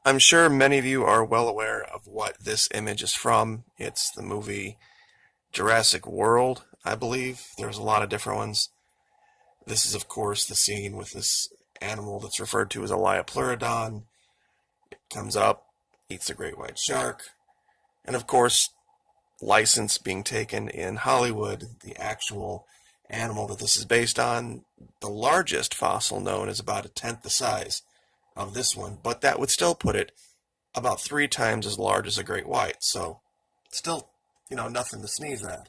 I'm sure many of you are well aware of what this image is from. It's the movie Jurassic World, I believe. There's a lot of different ones. This is, of course, the scene with this animal that's referred to as a Liopleurodon. It comes up, eats a great white shark, and of course, license being taken in Hollywood, the actual animal that this is based on, the largest fossil known is about a tenth the size of this one, but that would still put it about 3 times as large as a great white. So still, nothing to sneeze at.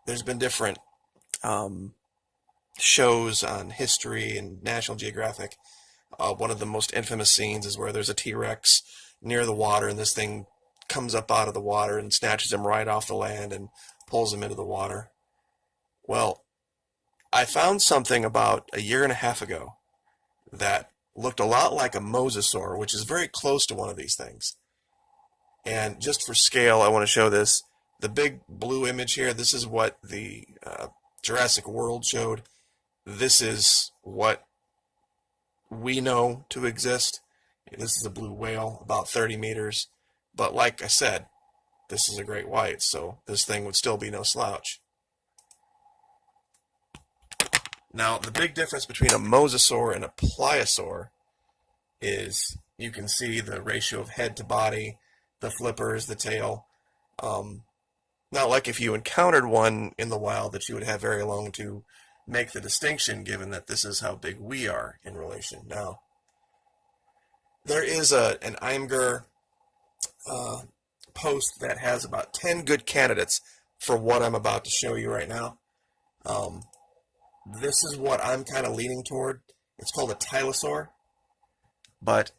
There's been different shows on history and National Geographic. One of the most infamous scenes is where there's a T-Rex near the water, and this thing comes up out of the water and snatches him right off the land and pulls him into the water. Well, I found something about a year and a half ago that looked a lot like a mosasaur, which is very close to one of these things. And just for scale, I want to show this. The big blue image here, this is what the Jurassic World showed. This is what we know to exist. This is a blue whale, about 30 meters. But like I said, this is a great white, so this thing would still be no slouch. Now, the big difference between a mosasaur and a pliosaur is you can see the ratio of head to body, the flippers, the tail. Not like if you encountered one in the wild that you would have very long to make the distinction, given that this is how big we are in relation. Now, there is an Imgur post that has about 10 good candidates for what I'm about to show you right now. This is what I'm kind of leaning toward. It's called a tylosaur. But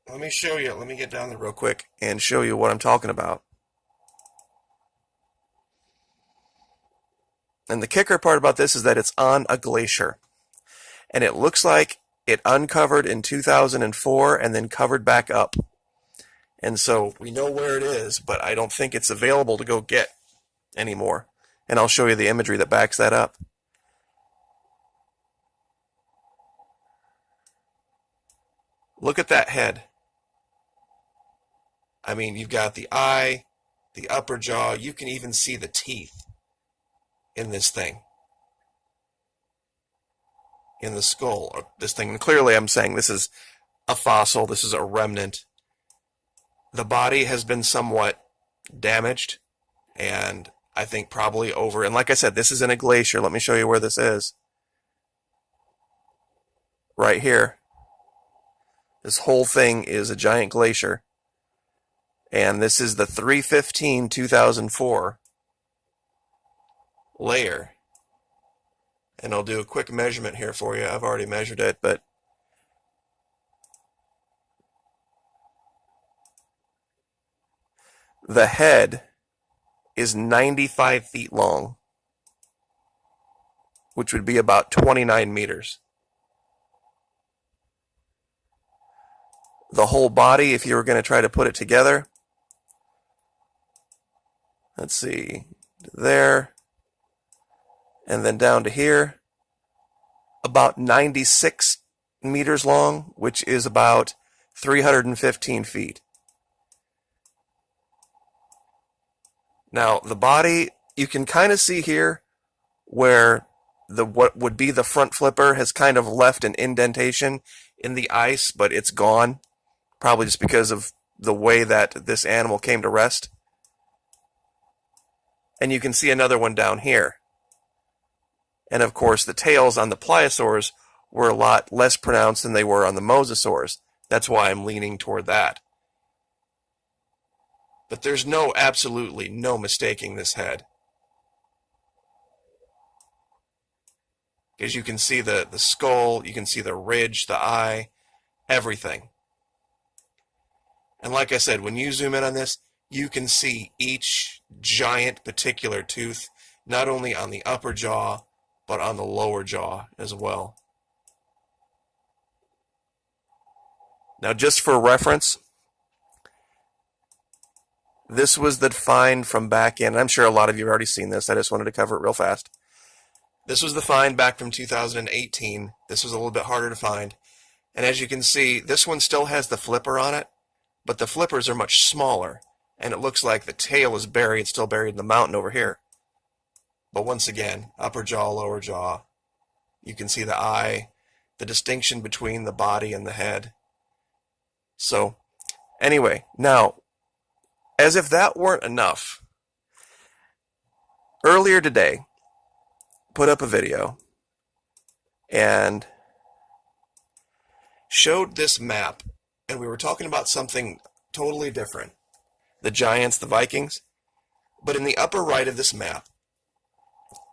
let me show you. Let me get down there real quick and show you what I'm talking about. And the kicker part about this is that it's on a glacier. And it looks like it uncovered in 2004 and then covered back up. And so we know where it is, but I don't think it's available to go get anymore. And I'll show you the imagery that backs that up. Look at that head. I mean, you've got the eye, the upper jaw. You can even see the teeth in this thing, in the skull, or this thing. And clearly I'm saying this is a fossil. This is a remnant. The body has been somewhat damaged, and I think probably over, and like I said, this is in a glacier. Let me show you where this is. Right here. This whole thing is a giant glacier. And this is the 3/15/2004 layer. And I'll do a quick measurement here for you. I've already measured it, but the head is 95 feet long, which would be about 29 meters. The whole body, if you were going to try to put it together, let's see, there, and then down to here, about 96 meters long, which is about 315 feet. Now, the body, you can kind of see here where what would be the front flipper has kind of left an indentation in the ice, but it's gone, probably just because of the way that this animal came to rest. And you can see another one down here. And of course, the tails on the pliosaurs were a lot less pronounced than they were on the mosasaurs. That's why I'm leaning toward that. But there's absolutely no mistaking this head. Because you can see the skull, you can see the ridge, the eye, everything. And like I said, when you zoom in on this, you can see each giant particular tooth, not only on the upper jaw, but on the lower jaw as well. Now, just for reference, this was the find from back in, I'm sure a lot of you have already seen this, I just wanted to cover it real fast. This was the find back from 2018. This was a little bit harder to find. And as you can see, this one still has the flipper on it, but the flippers are much smaller, and it looks like the tail is buried, still buried in the mountain over here. But once again, upper jaw, lower jaw, you can see the eye, the distinction between the body and the head. So, anyway, now, as if that weren't enough, earlier today, put up a video and showed this map, and we were talking about something totally different. The giants, the Vikings. But in the upper right of this map,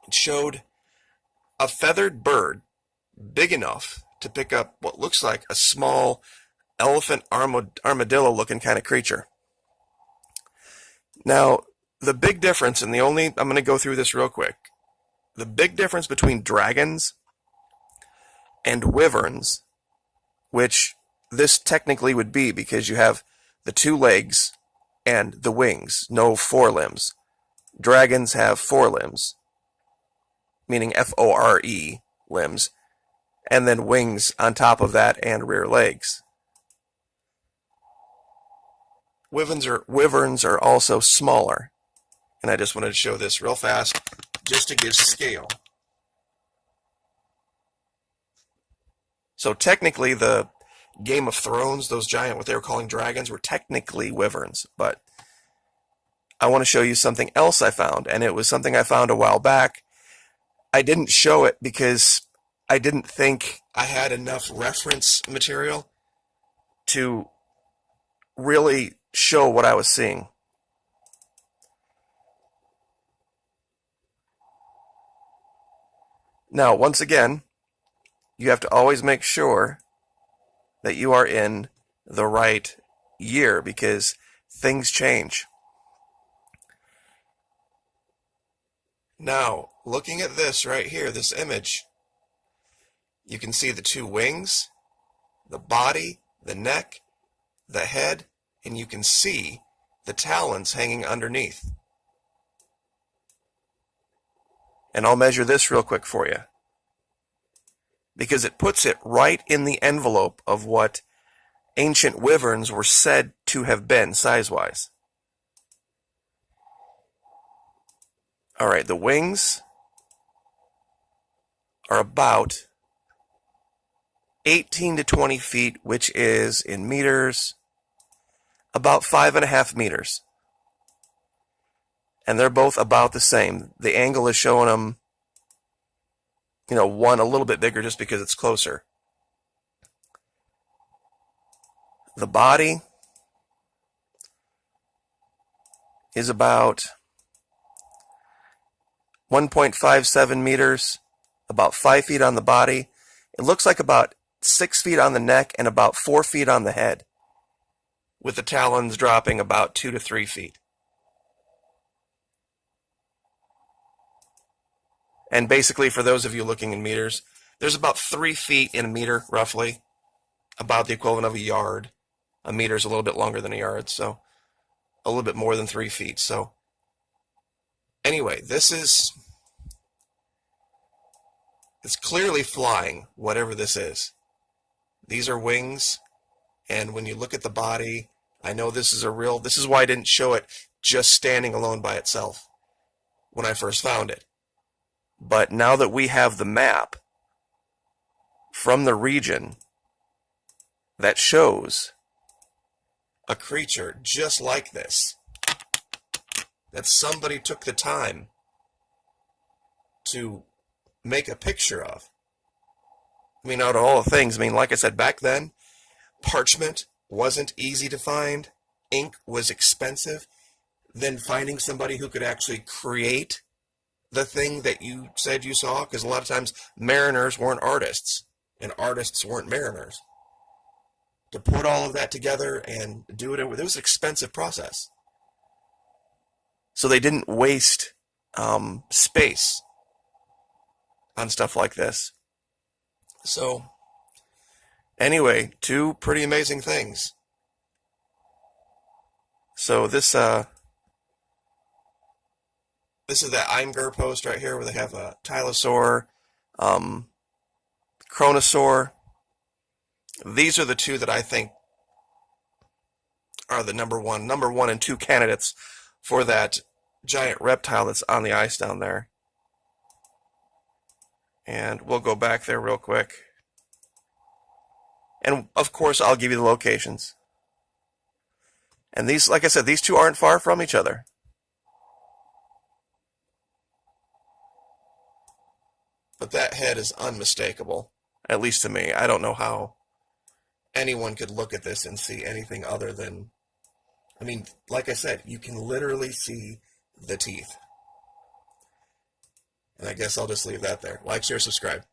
it showed a feathered bird big enough to pick up what looks like a small elephant armadillo looking kind of creature. Now, the big difference, and I'm going to go through this real quick. The big difference between dragons and wyverns, which this technically would be because you have the 2 legs and the wings, no forelimbs. Dragons have 4 limbs, meaning F-O-R-E limbs, and then wings on top of that and rear legs. Wyverns are also smaller, and I just wanted to show this real fast just to give scale. So technically the Game of Thrones, those giant, what they were calling dragons, were technically wyverns, but I want to show you something else I found, and it was something I found a while back. I didn't show it because I didn't think I had enough reference material to really show what I was seeing. Now, once again, you have to always make sure that you are in the right year because things change. Now, looking at this right here, this image, you can see the 2 wings, the body, the neck, the head, and you can see the talons hanging underneath. And I'll measure this real quick for you, because it puts it right in the envelope of what ancient wyverns were said to have been size-wise. All right, the wings are about 18 to 20 feet, which is, in meters, about 5.5 meters. And they're both about the same. The angle is showing them, one a little bit bigger just because it's closer. The body is about 1.57 meters, about 5 feet on the body. It looks like about 6 feet on the neck and about 4 feet on the head, with the talons dropping about 2 to 3 feet. And basically, for those of you looking in meters, there's about 3 feet in a meter, roughly, about the equivalent of a yard. A meter is a little bit longer than a yard, so a little bit more than 3 feet. So anyway, it's clearly flying, whatever this is. These are wings, and when you look at the body, I know this is why I didn't show it just standing alone by itself when I first found it. But now that we have the map from the region that shows a creature just like this, that somebody took the time to make a picture of. Out of all the things, like I said, back then, parchment wasn't easy to find. Ink was expensive. Then finding somebody who could actually create the thing that you said you saw, because a lot of times mariners weren't artists, and artists weren't mariners. To put all of that together and do it was an expensive process. So they didn't waste space on stuff like this. So anyway, 2 pretty amazing things. So this is that Imgur post right here where they have a Tylosaur, Chronosaur, These are the two that I think are the number one and two candidates for that giant reptile that's on the ice down there. And we'll go back there real quick. And of course, I'll give you the locations. And these, like I said, these two aren't far from each other. But that head is unmistakable, at least to me. I don't know how anyone could look at this and see anything other than, I mean, like I said, you can literally see the teeth. And I guess I'll just leave that there. Like, share, subscribe.